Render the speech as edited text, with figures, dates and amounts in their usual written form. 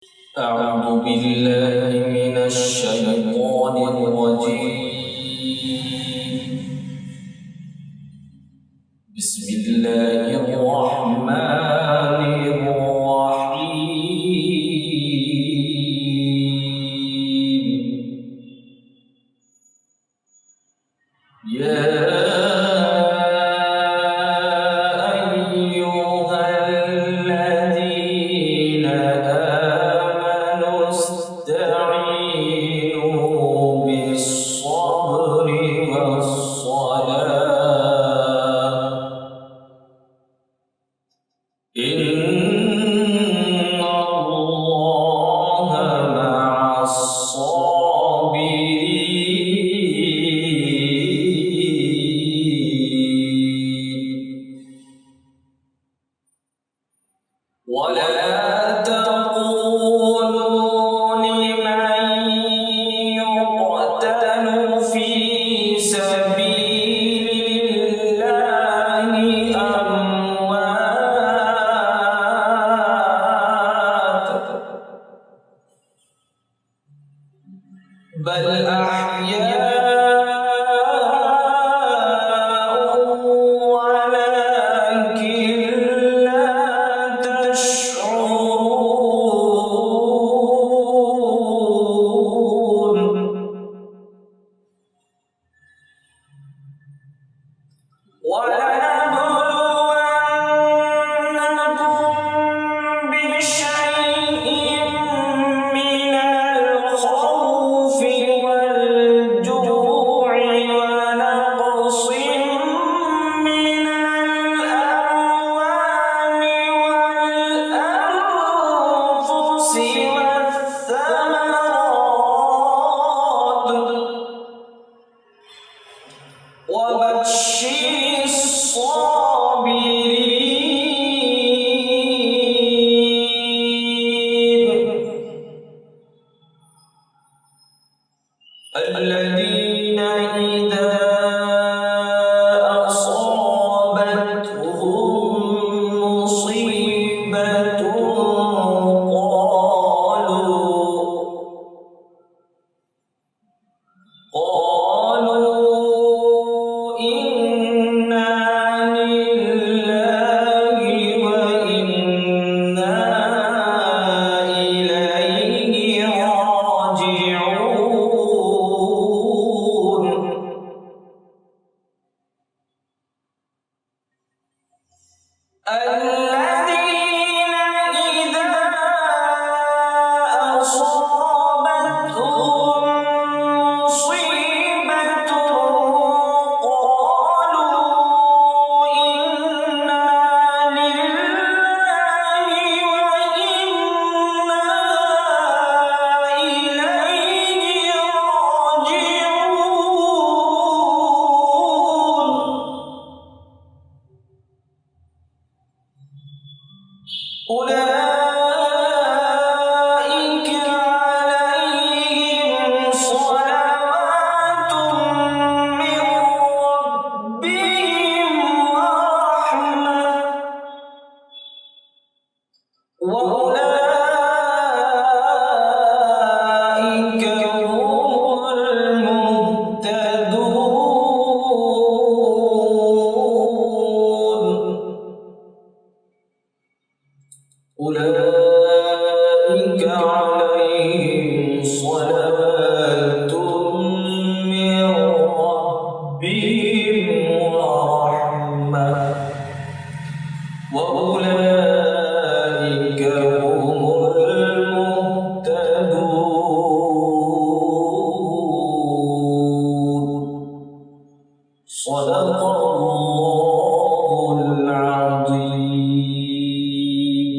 أعوذ بالله من الشيطان الرجيم. بسم الله الرحمن الرحيم. يا أيها الذين آمنوا استعينوا بالصبر والصلاة إن الله مع الصابرين. ولا تقولوا لمن يقتل في سبيل الله أموات، بل أحياء ولكن لا تشعرون. ولنبلونكم بشيء من الخوف والجوع ونقص من الأموال والأنفس والثمرات وبشر الصابرين الذين إذا أصابتهم مصيبة قالوا إنا لله وإنا إليه راجعون. الذين إذا أصابتهم مصيبة قالوا إنا لله وإنا إليه راجعون. أولئك عليهم صلوات من ربهم ورحمة وأولئك هم المهتدون. أولئك عليهم صلاة من ربهم ورحمة وأولئك هم المهتدون. صدق